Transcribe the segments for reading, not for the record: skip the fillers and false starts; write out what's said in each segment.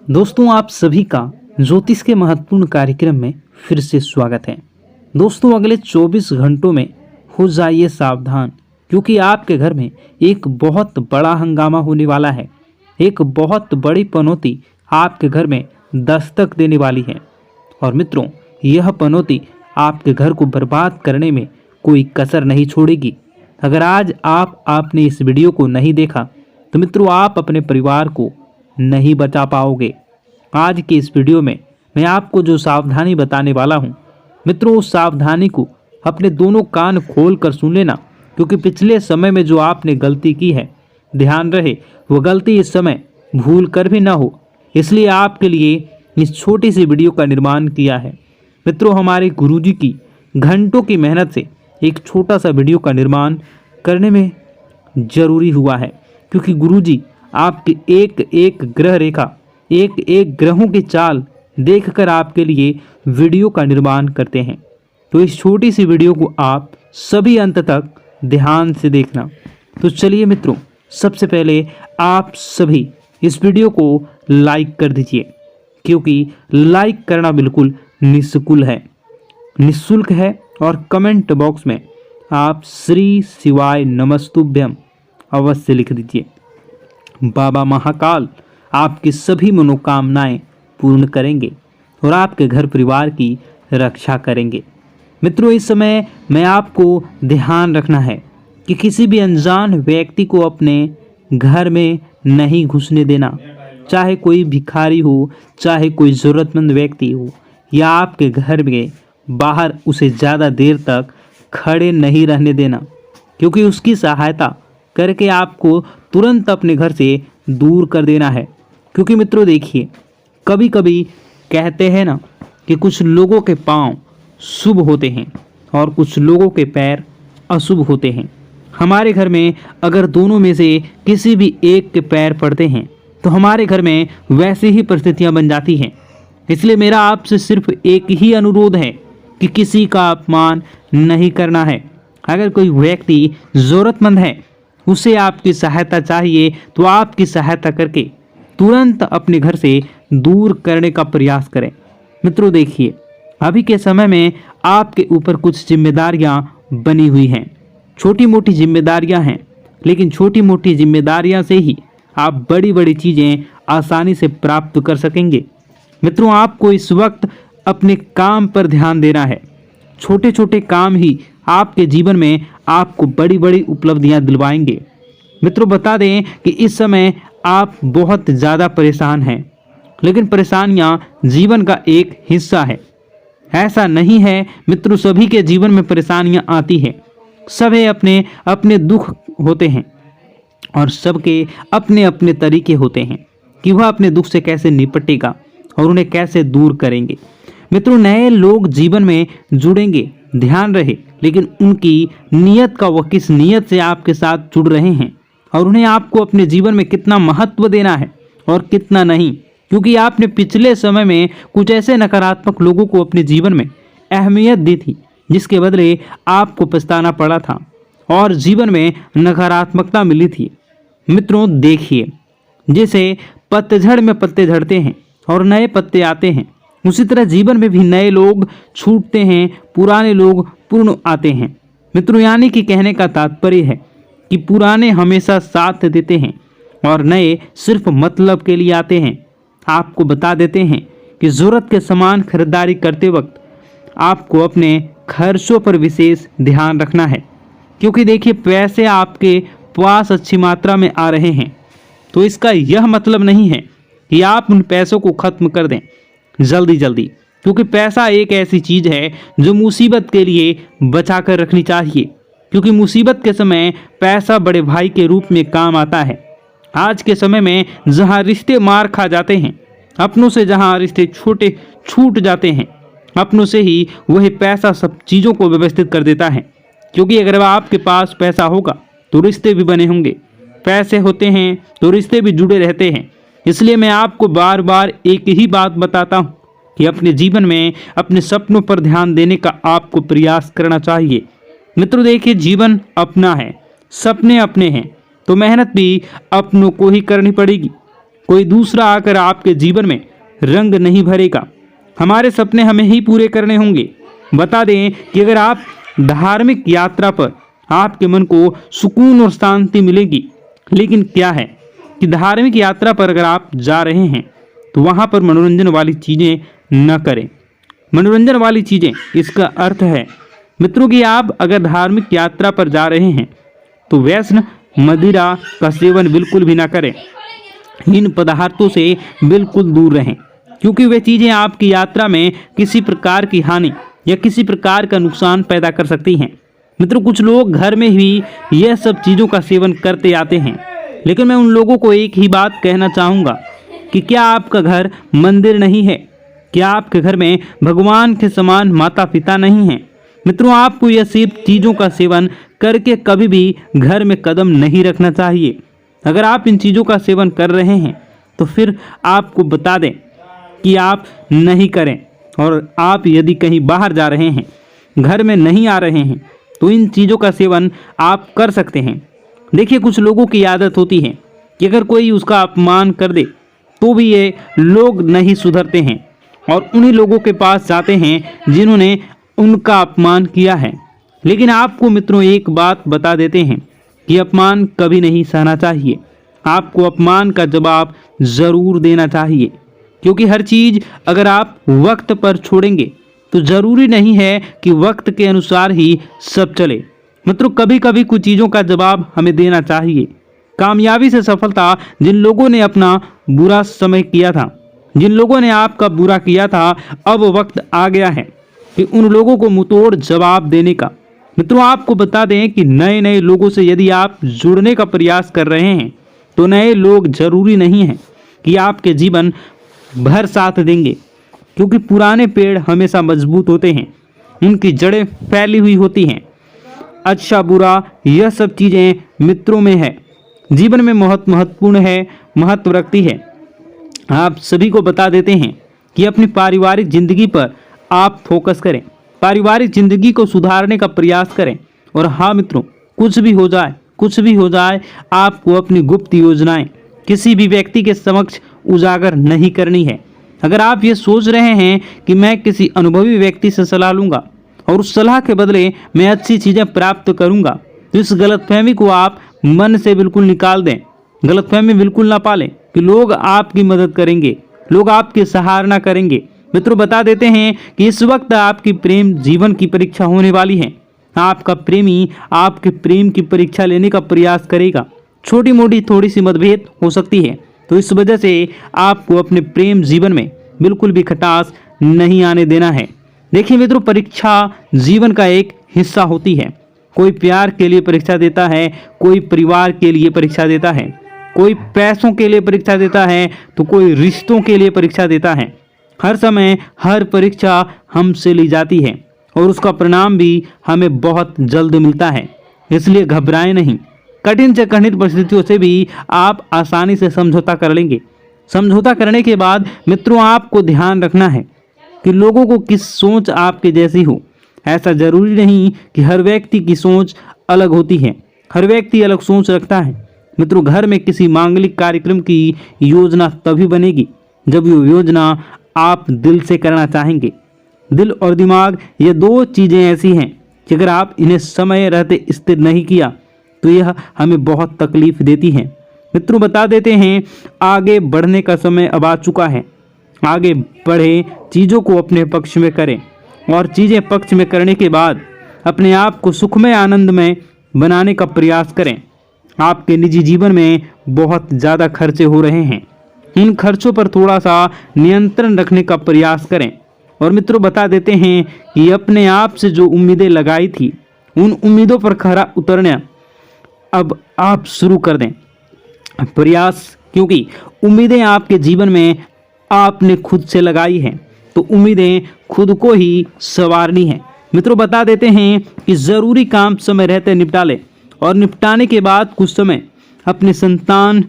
दोस्तों, आप सभी का ज्योतिष के महत्वपूर्ण कार्यक्रम में फिर से स्वागत है। दोस्तों, अगले 24 घंटों में हो जाइए सावधान, क्योंकि आपके घर में एक बहुत बड़ा हंगामा होने वाला है। एक बहुत बड़ी पनौती आपके घर में दस्तक देने वाली है। और मित्रों, यह पनौती आपके घर को बर्बाद करने में कोई कसर नहीं छोड़ेगी। अगर आज आपने इस वीडियो को नहीं देखा तो मित्रों, आप अपने परिवार को नहीं बचा पाओगे। आज के इस वीडियो में मैं आपको जो सावधानी बताने वाला हूं, मित्रों, उस सावधानी को अपने दोनों कान खोल कर सुन लेना, क्योंकि पिछले समय में जो आपने गलती की है, ध्यान रहे वो गलती इस समय भूल कर भी ना हो। इसलिए आपके लिए इस छोटी सी वीडियो का निर्माण किया है। मित्रों, हमारे गुरुजी की घंटों की मेहनत से एक छोटा सा वीडियो का निर्माण करने में जरूरी हुआ है, क्योंकि गुरुजी आपकी एक एक ग्रह रेखा, एक एक ग्रहों की चाल देखकर आपके लिए वीडियो का निर्माण करते हैं। तो इस छोटी सी वीडियो को आप सभी अंत तक ध्यान से देखना। तो चलिए मित्रों, सबसे पहले आप सभी इस वीडियो को लाइक कर दीजिए, क्योंकि लाइक करना बिल्कुल निःशुल्क है। और कमेंट बॉक्स में आप श्री शिवाय नमस्तुभ्यम अवश्य लिख दीजिए। बाबा महाकाल आपकी सभी मनोकामनाएं पूर्ण करेंगे और आपके घर परिवार की रक्षा करेंगे। मित्रों, इस समय मैं आपको ध्यान रखना है कि किसी भी अनजान व्यक्ति को अपने घर में नहीं घुसने देना। चाहे कोई भिखारी हो, चाहे कोई ज़रूरतमंद व्यक्ति हो, या आपके घर में बाहर उसे ज़्यादा देर तक खड़े नहीं रहने देना, क्योंकि उसकी सहायता करके आपको तुरंत अपने घर से दूर कर देना है। क्योंकि मित्रों देखिए, कभी कभी कहते हैं ना कि कुछ लोगों के पांव शुभ होते हैं और कुछ लोगों के पैर अशुभ होते हैं। हमारे घर में अगर दोनों में से किसी भी एक के पैर पड़ते हैं तो हमारे घर में वैसी ही परिस्थितियां बन जाती हैं। इसलिए मेरा आपसे सिर्फ एक ही अनुरोध है कि किसी का अपमान नहीं करना है। अगर कोई व्यक्ति ज़रूरतमंद है, उसे आपकी सहायता चाहिए, तो आपकी सहायता करके तुरंत अपने घर से दूर करने का प्रयास करें। मित्रों देखिए, अभी के समय में आपके ऊपर कुछ जिम्मेदारियां बनी हुई हैं। छोटी मोटी जिम्मेदारियां हैं, लेकिन छोटी मोटी जिम्मेदारियां से ही आप बड़ी बड़ी चीज़ें आसानी से प्राप्त कर सकेंगे। मित्रों, आपको इस वक्त अपने काम पर ध्यान देना है। छोटे छोटे काम ही आपके जीवन में आपको बड़ी बड़ी उपलब्धियां दिलवाएंगे। मित्रों, बता दें कि इस समय आप बहुत ज़्यादा परेशान हैं, लेकिन परेशानियां जीवन का एक हिस्सा है। ऐसा नहीं है मित्रों, सभी के जीवन में परेशानियां आती हैं। सभी अपने अपने दुख होते हैं और सबके अपने अपने तरीके होते हैं कि वह अपने दुख से कैसे निपटेगा और उन्हें कैसे दूर करेंगे। मित्रों, नए लोग जीवन में जुड़ेंगे, ध्यान रहे, लेकिन उनकी नीयत का, वह किस नीयत से आपके साथ जुड़ रहे हैं और उन्हें आपको अपने जीवन में कितना महत्व देना है और कितना नहीं। क्योंकि आपने पिछले समय में कुछ ऐसे नकारात्मक लोगों को अपने जीवन में अहमियत दी थी, जिसके बदले आपको पछताना पड़ा था और जीवन में नकारात्मकता मिली थी। मित्रों देखिए, जैसे पतझड़ में पत्ते झड़ते हैं और नए पत्ते आते हैं, उसी तरह जीवन में भी नए लोग छूटते हैं, पुराने लोग पूर्ण आते हैं। मित्रों, यानी कि कहने का तात्पर्य है कि पुराने हमेशा साथ देते हैं और नए सिर्फ मतलब के लिए आते हैं। आपको बता देते हैं कि ज़रूरत के सामान खरीदारी करते वक्त आपको अपने खर्चों पर विशेष ध्यान रखना है, क्योंकि देखिए, पैसे आपके पास अच्छी मात्रा में आ रहे हैं, तो इसका यह मतलब नहीं है कि आप उन पैसों को खत्म कर दें जल्दी जल्दी, क्योंकि पैसा एक ऐसी चीज़ है जो मुसीबत के लिए बचा कर रखनी चाहिए। क्योंकि मुसीबत के समय पैसा बड़े भाई के रूप में काम आता है। आज के समय में जहां रिश्ते मार खा जाते हैं, अपनों से जहां रिश्ते छोटे छूट जाते हैं, अपनों से ही वही पैसा सब चीज़ों को व्यवस्थित कर देता है। क्योंकि अगर आपके पास पैसा होगा तो रिश्ते भी बने होंगे, पैसे होते हैं तो रिश्ते भी जुड़े रहते हैं। इसलिए मैं आपको बार बार एक ही बात बताता हूँ कि अपने जीवन में अपने सपनों पर ध्यान देने का आपको प्रयास करना चाहिए। मित्रों देखिए, जीवन अपना है, सपने अपने हैं, तो मेहनत भी अपनों को ही करनी पड़ेगी। कोई दूसरा आकर आपके जीवन में रंग नहीं भरेगा। हमारे सपने हमें ही पूरे करने होंगे। बता दें कि अगर आप धार्मिक यात्रा पर आपके मन को सुकून और शांति मिलेगी, लेकिन क्या है कि धार्मिक यात्रा पर अगर आप जा रहे हैं तो वहाँ पर मनोरंजन वाली चीज़ें न करें। मनोरंजन वाली चीज़ें, इसका अर्थ है मित्रों कि आप अगर धार्मिक यात्रा पर जा रहे हैं तो व्यसन मदिरा का सेवन बिल्कुल भी ना करें। इन पदार्थों से बिल्कुल दूर रहें, क्योंकि वे चीज़ें आपकी यात्रा में किसी प्रकार की हानि या किसी प्रकार का नुकसान पैदा कर सकती हैं। मित्रों, कुछ लोग घर में ही यह सब चीज़ों का सेवन करते आते हैं, लेकिन मैं उन लोगों को एक ही बात कहना चाहूँगा कि क्या आपका घर मंदिर नहीं है? क्या आपके घर में भगवान के समान माता पिता नहीं हैं? मित्रों, आपको यह सब चीज़ों का सेवन करके कभी भी घर में कदम नहीं रखना चाहिए। अगर आप इन चीज़ों का सेवन कर रहे हैं तो फिर आपको बता दें कि आप नहीं करें, और आप यदि कहीं बाहर जा रहे हैं, घर में नहीं आ रहे हैं, तो इन चीज़ों का सेवन आप कर सकते हैं। देखिए, कुछ लोगों की आदत होती है कि अगर कोई उसका अपमान कर दे तो भी ये लोग नहीं सुधरते हैं और उन्हीं लोगों के पास जाते हैं जिन्होंने उनका अपमान किया है। लेकिन आपको मित्रों एक बात बता देते हैं कि अपमान कभी नहीं सहना चाहिए। आपको अपमान का जवाब ज़रूर देना चाहिए, क्योंकि हर चीज़ अगर आप वक्त पर छोड़ेंगे तो ज़रूरी नहीं है कि वक्त के अनुसार ही सब चले। मित्रों, कभी कभी कुछ चीज़ों का जवाब हमें देना चाहिए। कामयाबी से सफलता, जिन लोगों ने अपना बुरा समय किया था, जिन लोगों ने आपका बुरा किया था, अब वक्त आ गया है कि उन लोगों को मुंहतोड़ जवाब देने का। मित्रों, आपको बता दें कि नए नए लोगों से यदि आप जुड़ने का प्रयास कर रहे हैं तो नए लोग जरूरी नहीं हैं कि आपके जीवन भर साथ देंगे, क्योंकि पुराने पेड़ हमेशा मजबूत होते हैं, उनकी जड़ें फैली हुई होती हैं। अच्छा बुरा यह सब चीज़ें मित्रों में है, जीवन में बहुत महत्वपूर्ण है, महत्व रखती है। आप सभी को बता देते हैं कि अपनी पारिवारिक जिंदगी पर आप फोकस करें, पारिवारिक जिंदगी को सुधारने का प्रयास करें। और हाँ मित्रों, कुछ भी हो जाए, कुछ भी हो जाए, आपको अपनी गुप्त योजनाएं किसी भी व्यक्ति के समक्ष उजागर नहीं करनी है। अगर आप ये सोच रहे हैं कि मैं किसी अनुभवी व्यक्ति से सलाह लूँगा और उस सलाह के बदले मैं अच्छी चीज़ें प्राप्त करूँगा, तो इस गलतफहमी को आप मन से बिल्कुल निकाल दें। गलतफहमी बिल्कुल ना पालें कि लोग आपकी मदद करेंगे, लोग आपकी सराहना करेंगे। मित्रों, बता देते हैं कि इस वक्त आपकी प्रेम जीवन की परीक्षा होने वाली है। आपका प्रेमी आपके प्रेम की परीक्षा लेने का प्रयास करेगा। छोटी मोटी थोड़ी सी मतभेद हो सकती है, तो इस वजह से आपको अपने प्रेम जीवन में बिल्कुल भी खटास नहीं आने देना है। देखिए मित्रों, परीक्षा जीवन का एक हिस्सा होती है। कोई प्यार के लिए परीक्षा देता है, कोई परिवार के लिए परीक्षा देता है, कोई पैसों के लिए परीक्षा देता है, तो कोई रिश्तों के लिए परीक्षा देता है। हर समय हर परीक्षा हमसे ली जाती है और उसका परिणाम भी हमें बहुत जल्द मिलता है। इसलिए घबराएं नहीं। कठिन से कठिन परिस्थितियों से भी आप आसानी से समझौता कर लेंगे। समझौता करने के बाद मित्रों, आपको ध्यान रखना है कि लोगों को किस सोच आपके जैसी हो। ऐसा जरूरी नहीं कि हर व्यक्ति की सोच अलग होती है, हर व्यक्ति अलग सोच रखता है। मित्रों, घर में किसी मांगलिक कार्यक्रम की योजना तभी बनेगी जब ये योजना आप दिल से करना चाहेंगे। दिल और दिमाग, ये दो चीज़ें ऐसी हैं कि अगर आप इन्हें समय रहते स्थिर नहीं किया तो यह हमें बहुत तकलीफ देती है। मित्रों, बता देते हैं आगे बढ़ने का समय अब आ चुका है। आगे बढ़े, चीज़ों को अपने पक्ष में करें और चीज़ें पक्ष में करने के बाद अपने आप को सुखमय आनंदमय बनाने का प्रयास करें। आपके निजी जीवन में बहुत ज़्यादा खर्चे हो रहे हैं, इन खर्चों पर थोड़ा सा नियंत्रण रखने का प्रयास करें। और मित्रों, बता देते हैं कि अपने आप से जो उम्मीदें लगाई थी, उन उम्मीदों पर खरा उतरना अब आप शुरू कर दें प्रयास, क्योंकि उम्मीदें आपके जीवन में आपने खुद से लगाई हैं, तो उम्मीदें खुद को ही संवारनी है। मित्रों, बता देते हैं कि ज़रूरी काम समय रहते निपटा लें और निपटाने के बाद कुछ समय अपने संतान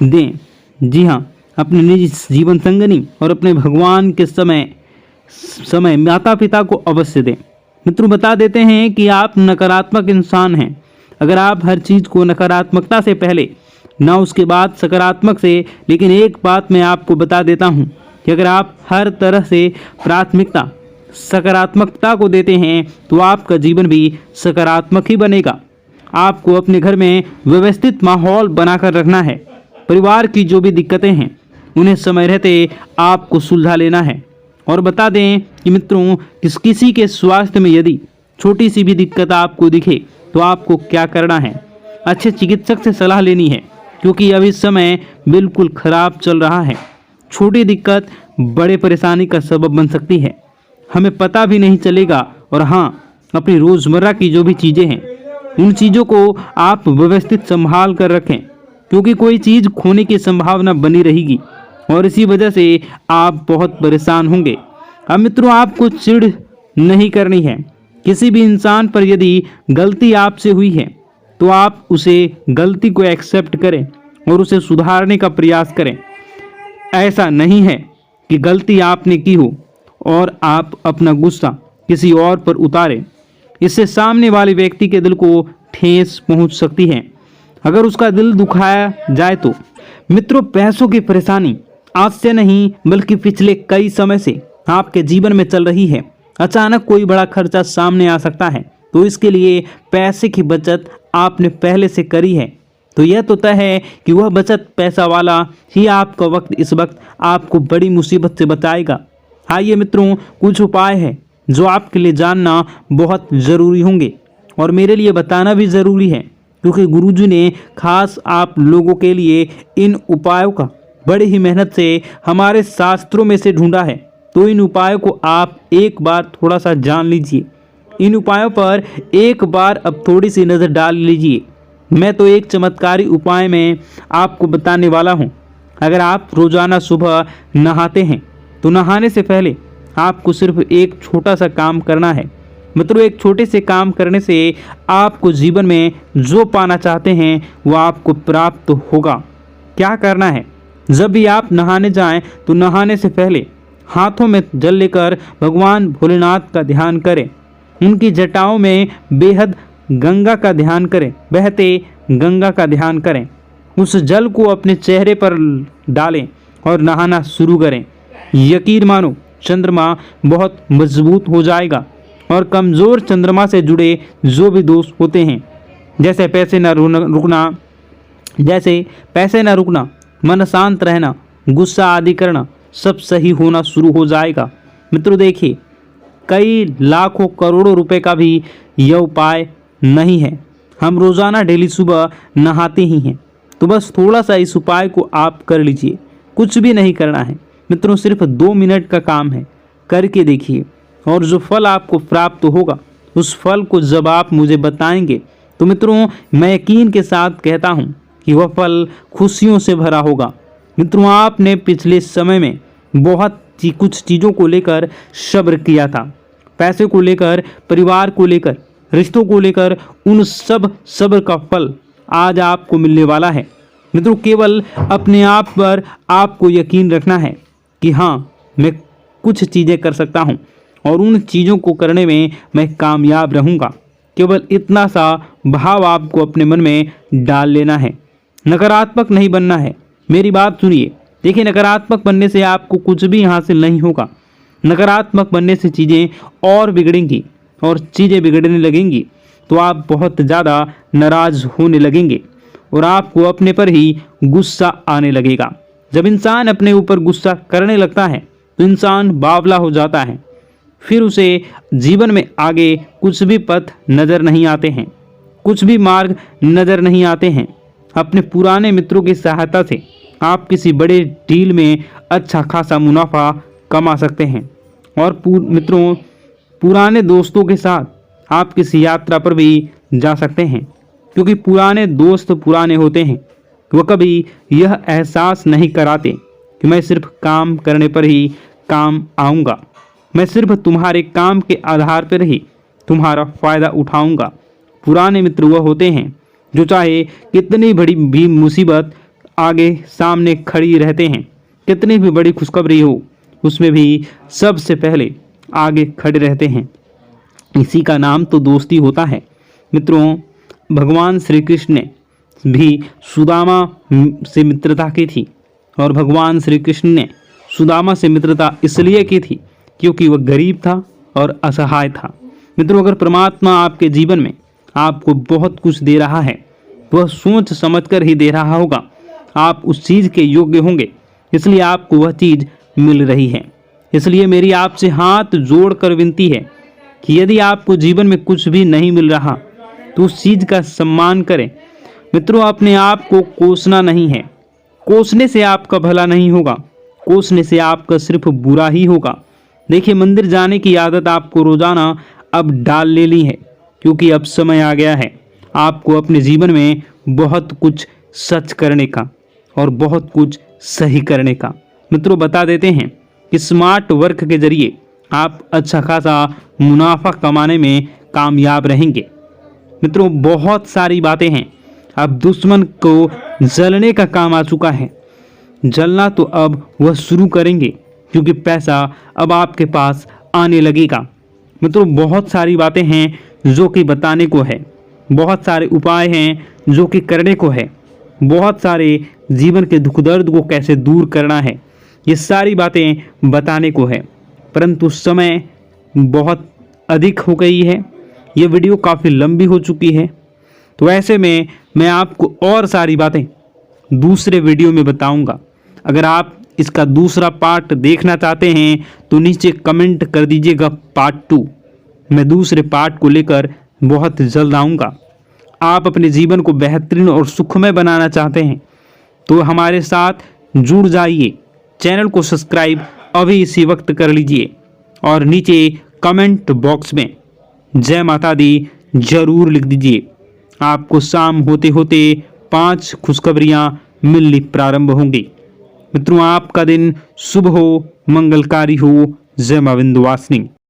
दें। जी हाँ, अपने निजी जीवन संगनी और अपने भगवान के समय माता पिता को अवश्य दें। मित्रों, बता देते हैं कि आप नकारात्मक इंसान हैं। अगर आप हर चीज़ को नकारात्मकता से पहले ना उसके बाद सकारात्मक से। लेकिन एक बात मैं आपको बता देता हूँ कि अगर आप हर तरह से प्राथमिकता सकारात्मकता को देते हैं तो आपका जीवन भी सकारात्मक ही बनेगा। आपको अपने घर में व्यवस्थित माहौल बनाकर रखना है। परिवार की जो भी दिक्कतें हैं उन्हें समय रहते आपको सुलझा लेना है। और बता दें कि मित्रों, किसी के स्वास्थ्य में यदि छोटी सी भी दिक्कत आपको दिखे तो आपको क्या करना है, अच्छे चिकित्सक से सलाह लेनी है, क्योंकि अभी समय बिल्कुल खराब चल रहा है। छोटी दिक्कत बड़े परेशानी का सबब बन सकती है, हमें पता भी नहीं चलेगा। और हाँ, अपनी रोज़मर्रा की जो भी चीज़ें हैं उन चीज़ों को आप व्यवस्थित संभाल कर रखें, क्योंकि कोई चीज़ खोने की संभावना बनी रहेगी और इसी वजह से आप बहुत परेशान होंगे। अब मित्रों, आपको चिढ़ नहीं करनी है। किसी भी इंसान पर यदि गलती आपसे हुई है तो आप उसे गलती को एक्सेप्ट करें और उसे सुधारने का प्रयास करें। ऐसा नहीं है कि गलती आपने की हो और आप अपना गुस्सा किसी और पर उतारें। इससे सामने वाले व्यक्ति के दिल को ठेस पहुंच सकती है, अगर उसका दिल दुखाया जाए तो। मित्रों, पैसों की परेशानी आज से नहीं बल्कि पिछले कई समय से आपके जीवन में चल रही है। अचानक कोई बड़ा खर्चा सामने आ सकता है, तो इसके लिए पैसे की बचत आपने पहले से करी है तो यह तो तय है कि वह बचत पैसा वाला ही आपका वक्त इस वक्त आपको बड़ी मुसीबत से बचाएगा। आइए मित्रों, कुछ उपाय है जो आपके लिए जानना बहुत ज़रूरी होंगे और मेरे लिए बताना भी ज़रूरी है, क्योंकि गुरुजी ने खास आप लोगों के लिए इन उपायों का बड़ी ही मेहनत से हमारे शास्त्रों में से ढूंढा है। तो इन उपायों को आप एक बार थोड़ा सा जान लीजिए। इन उपायों पर एक बार अब थोड़ी सी नज़र डाल लीजिए। मैं तो एक चमत्कारी उपाय में आपको बताने वाला हूँ। अगर आप रोज़ाना सुबह नहाते हैं तो नहाने से पहले आपको सिर्फ एक छोटा सा काम करना है। मित्रों, एक छोटे से काम करने से आपको जीवन में जो पाना चाहते हैं वो आपको प्राप्त होगा। क्या करना है? जब भी आप नहाने जाएं तो नहाने से पहले हाथों में जल लेकर भगवान भोलेनाथ का ध्यान करें। उनकी जटाओं में बेहद गंगा का ध्यान करें, बहते गंगा का ध्यान करें। उस जल को अपने चेहरे पर डालें और नहाना शुरू करें। यकीन मानो, चंद्रमा बहुत मजबूत हो जाएगा और कमज़ोर चंद्रमा से जुड़े जो भी दोष होते हैं, जैसे पैसे न रुकना, मन शांत रहना, गुस्सा आदि करना, सब सही होना शुरू हो जाएगा। मित्रों देखिए, कई लाखों करोड़ों रुपए का भी यह उपाय नहीं है। हम रोज़ाना डेली सुबह नहाते ही हैं, तो बस थोड़ा सा इस उपाय को आप कर लीजिए। कुछ भी नहीं करना है मित्रों, सिर्फ 2 मिनट का काम है, करके देखिए। और जो फल आपको प्राप्त होगा उस फल को जब आप मुझे बताएंगे तो मित्रों, मैं यकीन के साथ कहता हूँ कि वह फल खुशियों से भरा होगा। मित्रों, आपने पिछले समय में बहुत कुछ चीज़ों को लेकर सब्र किया था, पैसे को लेकर, परिवार को लेकर, रिश्तों को लेकर, उन सब सब्र का फल आज आपको मिलने वाला है। मित्रों, केवल अपने आप पर आपको यकीन रखना है कि हाँ, मैं कुछ चीज़ें कर सकता हूँ और उन चीज़ों को करने में मैं कामयाब रहूँगा। केवल इतना सा भाव आपको अपने मन में डाल लेना है। नकारात्मक नहीं बनना है। मेरी बात सुनिए। देखिए, नकारात्मक बनने से आपको कुछ भी हासिल नहीं होगा। नकारात्मक बनने से चीज़ें और बिगड़ेंगी और चीज़ें बिगड़ने लगेंगी तो आप बहुत ज़्यादा नाराज़ होने लगेंगे और आपको अपने पर ही गुस्सा आने लगेगा। जब इंसान अपने ऊपर गुस्सा करने लगता है तो इंसान बावला हो जाता है, फिर उसे जीवन में आगे कुछ भी पथ नज़र नहीं आते हैं, कुछ भी मार्ग नज़र नहीं आते हैं। अपने पुराने मित्रों की सहायता से आप किसी बड़े डील में अच्छा खासा मुनाफा कमा सकते हैं और मित्रों, पुराने दोस्तों के साथ आप किसी यात्रा पर भी जा सकते हैं, क्योंकि पुराने दोस्त पुराने होते हैं। वह कभी यह एहसास नहीं कराते कि मैं सिर्फ काम करने पर ही काम आऊँगा, मैं सिर्फ तुम्हारे काम के आधार पर ही तुम्हारा फ़ायदा उठाऊँगा। पुराने मित्र वह होते हैं जो चाहे कितनी बड़ी भी मुसीबत आगे सामने खड़ी रहते हैं, कितनी भी बड़ी खुशखबरी हो उसमें भी सबसे पहले आगे खड़े रहते हैं। इसी का नाम तो दोस्ती होता है। मित्रों, भगवान श्री कृष्ण ने भी सुदामा से मित्रता की थी और भगवान श्री कृष्ण ने सुदामा से मित्रता इसलिए की थी क्योंकि वह गरीब था और असहाय था। मित्रों, अगर परमात्मा आपके जीवन में आपको बहुत कुछ दे रहा है, वह सोच समझकर ही दे रहा होगा। आप उस चीज़ के योग्य होंगे, इसलिए आपको वह चीज़ मिल रही है। इसलिए मेरी आपसे हाथ जोड़कर विनती है कि यदि आपको जीवन में कुछ भी नहीं मिल रहा तो उस चीज़ का सम्मान करें। मित्रों, अपने आप को कोसना नहीं है। कोसने से आपका भला नहीं होगा, कोसने से आपका सिर्फ बुरा ही होगा। देखिए, मंदिर जाने की आदत आपको रोजाना अब डाल लेनी है, क्योंकि अब समय आ गया है आपको अपने जीवन में बहुत कुछ सच करने का और बहुत कुछ सही करने का। मित्रों, बता देते हैं कि स्मार्ट वर्क के जरिए आप अच्छा खासा मुनाफा कमाने में कामयाब रहेंगे। मित्रों, बहुत सारी बातें हैं। अब दुश्मन को जलने का काम आ चुका है। जलना तो अब वह शुरू करेंगे, क्योंकि पैसा अब आपके पास आने लगेगा। मित्रों, बहुत सारी बातें हैं जो कि बताने को है, बहुत सारे उपाय हैं जो कि करने को है, बहुत सारे जीवन के दुख दर्द को कैसे दूर करना है, ये सारी बातें बताने को है। परंतु समय बहुत अधिक हो गई है, ये वीडियो काफ़ी लंबी हो चुकी है, तो ऐसे में मैं आपको और सारी बातें दूसरे वीडियो में बताऊंगा। अगर आप इसका दूसरा पार्ट देखना चाहते हैं तो नीचे कमेंट कर दीजिएगा पार्ट 2। मैं दूसरे पार्ट को लेकर बहुत जल्द आऊँगा। आप अपने जीवन को बेहतरीन और सुखमय बनाना चाहते हैं तो हमारे साथ जुड़ जाइए। चैनल को सब्सक्राइब अभी इसी वक्त कर लीजिए और नीचे कमेंट बॉक्स में जय माता दी जरूर लिख दीजिए। आपको शाम होते होते 5 खुशखबरियाँ मिलनी प्रारंभ होंगी। मित्रों, आपका दिन शुभ हो, मंगलकारी हो। जय मां विंध्यवासिनी।